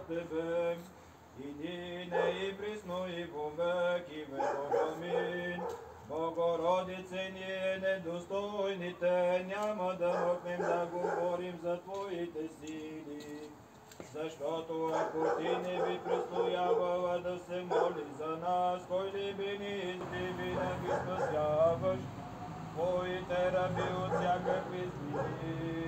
Тебе. Єдине і присно, і во веки веков. Амінь. Богородице, не недостойні те, няма да мокнем да говорим за Твоите сили. Защото ако Ти не би престоявала да се моли за нас, кой ли би ни винаги спасяваш Твоите раби от всякакви зли.